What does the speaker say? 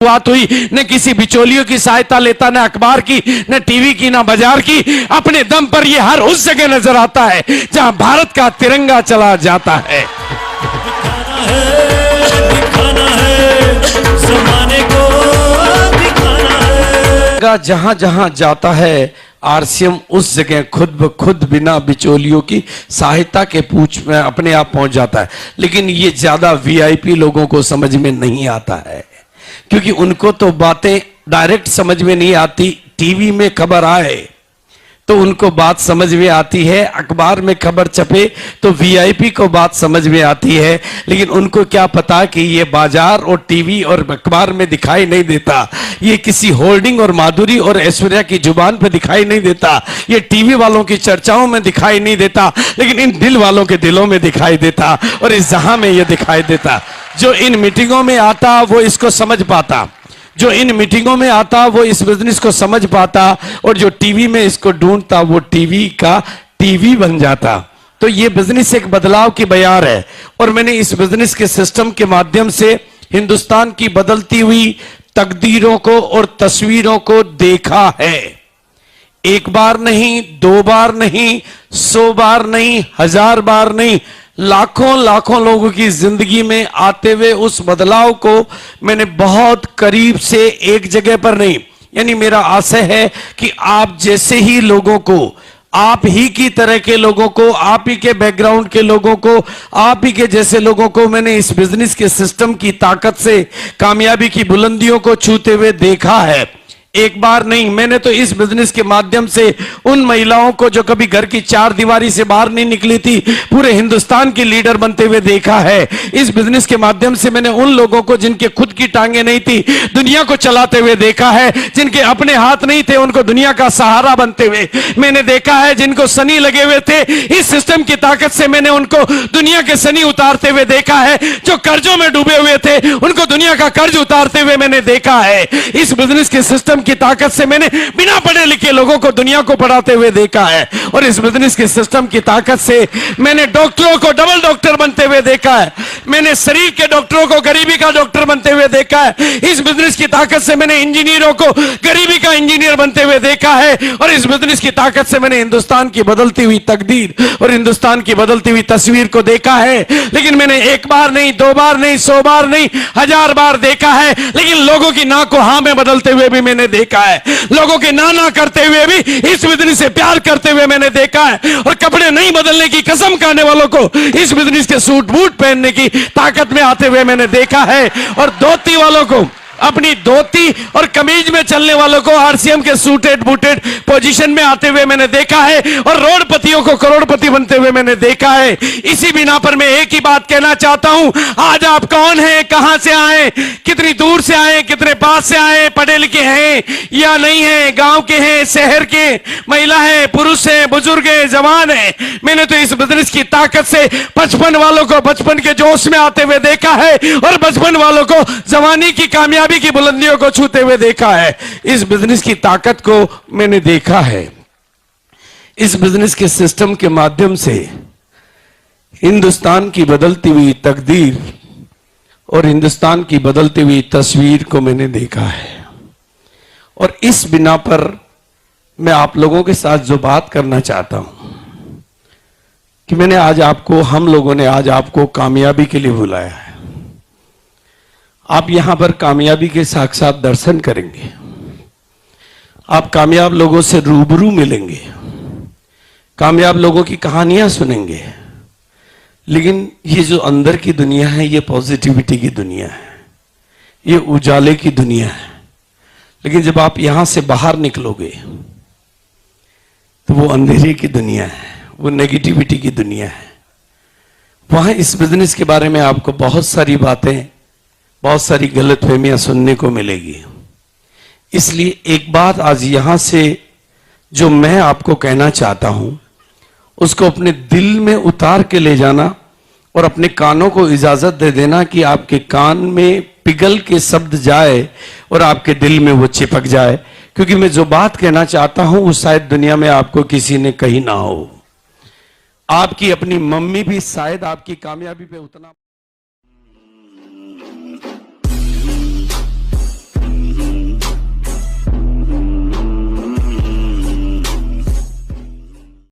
शुरुआत हुई, न किसी बिचौलियों की सहायता लेता, न अखबार की, न टीवी की, न बाजार की। अपने दम पर यह हर उस जगह नजर आता है जहां भारत का तिरंगा चला जाता है। दिखाना है, ज़माने को दिखाना है। जहां जहां जाता है आरसीएम उस जगह खुद ब खुद बिना बिचौलियों की सहायता के पूछ में अपने आप पहुंच जाता है। लेकिन ये ज्यादा वीआईपी लोगों को समझ में नहीं आता है, क्योंकि उनको तो बातें डायरेक्ट समझ में नहीं आती। टीवी में खबर आए तो उनको बात समझ में आती है, अखबार में खबर छपे तो वीआईपी को बात समझ में आती है। लेकिन उनको क्या पता कि ये बाजार और टीवी और अखबार में दिखाई नहीं देता, ये किसी होल्डिंग और माधुरी और ऐश्वर्या की जुबान पे दिखाई नहीं देता, ये टीवी वालों की चर्चाओं में दिखाई नहीं देता, लेकिन इन दिल वालों के दिलों में दिखाई देता और इस जहां में ये दिखाई देता। जो इन मीटिंगों में आता वो इसको समझ पाता, जो इन मीटिंगों में आता वो इस बिजनेस को समझ पाता, और जो टीवी में इसको ढूंढता वो टीवी का टीवी बन जाता। तो ये बिजनेस एक बदलाव की बयार है, और मैंने इस बिजनेस के सिस्टम के माध्यम से हिंदुस्तान की बदलती हुई तकदीरों को और तस्वीरों को देखा है। एक बार नहीं, दो बार नहीं, 100 बार नहीं, 1000 बार नहीं, लाखों लाखों लोगों की जिंदगी में आते हुए उस बदलाव को मैंने बहुत करीब से एक जगह पर नहीं, यानी मेरा आशय है कि आप जैसे ही लोगों को, आप ही की तरह के लोगों को, आप ही के बैकग्राउंड के लोगों को, आप ही के जैसे लोगों को मैंने इस बिजनेस के सिस्टम की ताकत से कामयाबी की बुलंदियों को छूते हुए देखा है। एक बार नहीं, मैंने तो इस बिजनेस के माध्यम से उन महिलाओं को जो कभी घर की चार दीवारी से बाहर नहीं निकली थी, पूरे हिंदुस्तान की लीडर बनते हुए देखा है। इस बिजनेस के माध्यम से मैंने उन लोगों को जिनके खुद की टांगे नहीं थी, दुनिया को चलाते हुए देखा है। जिनके अपने हाथ नहीं थे, उनको दुनिया का सहारा बनते हुए मैंने देखा है। जिनको सनी लगे हुए थे, इस सिस्टम की ताकत से मैंने उनको दुनिया के सनी उतारते हुए देखा है। जो कर्जों में डूबे हुए थे, उनको दुनिया का कर्ज उतारते हुए मैंने देखा है। इस बिजनेस के सिस्टम की ताकत से मैंने बिना पढ़े लिखे लोगों को दुनिया को पढ़ाते हुए देखा है, और इस बिजनेस के सिस्टम की ताकत से मैंने डॉक्टरों को डबल डॉक्टर बनते हुए देखा है। मैंने शरीर के डॉक्टरों को गरीबी का डॉक्टर बनते हुए देखा है। इस बिजनेस की ताकत से मैंने इंजीनियरों को गरीबी का इंजीनियर बनते हुए देखा है, और इस बिजनेस की ताकत से मैंने हिंदुस्तान की बदलती हुई तकदीर और हिंदुस्तान की बदलती हुई तस्वीर को देखा है। लेकिन मैंने एक बार नहीं, दो बार नहीं, 100 बार नहीं, 1000 बार देखा है। लेकिन लोगों की ना को हां में बदलते हुए भी मैंने देखा है, लोगों के ना करते हुए भी इस बिजनेस से प्यार करते हुए मैंने देखा है, और कपड़े नहीं बदलने की कसम खाने वालों को इस बिजनेस के सूट बूट पहनने की ताकत में आते हुए मैंने देखा है, और धोती वालों को, अपनी धोती और कमीज में चलने वालों को आरसीएम के सूटेड बूटेड पोजीशन में आते हुए मैंने देखा है, और रोडपतियों को करोड़पति बनते हुए मैंने देखा है। इसी बिना पर मैं एक ही बात कहना चाहता हूं, आज आप कौन हैं, कहां से आए, कितनी दूर से आए, कितने पास से आए, पढ़े लिखे हैं या नहीं हैं, गांव के हैं, शहर के, महिला है, पुरुष है, बुजुर्ग है, जवान है, मैंने तो इस बिजनेस की ताकत से 55 वालों को बचपन के जोश में आते हुए देखा है, और 55 वालों को जवानी की कामयाबी की बुलंदियों को छूते हुए देखा है। इस बिजनेस की ताकत को मैंने देखा है। इस बिजनेस के सिस्टम के माध्यम से हिंदुस्तान की बदलती हुई तकदीर और हिंदुस्तान की बदलती हुई तस्वीर को मैंने देखा है, और इस बिना पर मैं आप लोगों के साथ जो बात करना चाहता हूं कि मैंने आज आपको, हम लोगों ने आज आपको कामयाबी के लिए बुलाया है। आप यहां पर कामयाबी के साक्षात दर्शन करेंगे, आप कामयाब लोगों से रूबरू मिलेंगे, कामयाब लोगों की कहानियां सुनेंगे। लेकिन ये जो अंदर की दुनिया है, ये पॉजिटिविटी की दुनिया है, ये उजाले की दुनिया है। लेकिन जब आप यहां से बाहर निकलोगे तो वो अंधेरे की दुनिया है, वो नेगेटिविटी की दुनिया है। वहां इस बिजनेस के बारे में आपको बहुत सारी बातें, बहुत सारी गलतफहमियां सुनने को मिलेगी। इसलिए एक बात आज यहां से जो मैं आपको कहना चाहता हूं, उसको अपने दिल में उतार के ले जाना, और अपने कानों को इजाजत दे देना कि आपके कान में पिघल के शब्द जाए और आपके दिल में वो चिपक जाए। क्योंकि मैं जो बात कहना चाहता हूं वो शायद दुनिया में आपको किसी ने कही ना हो। आपकी अपनी मम्मी भी शायद आपकी कामयाबी पे उतना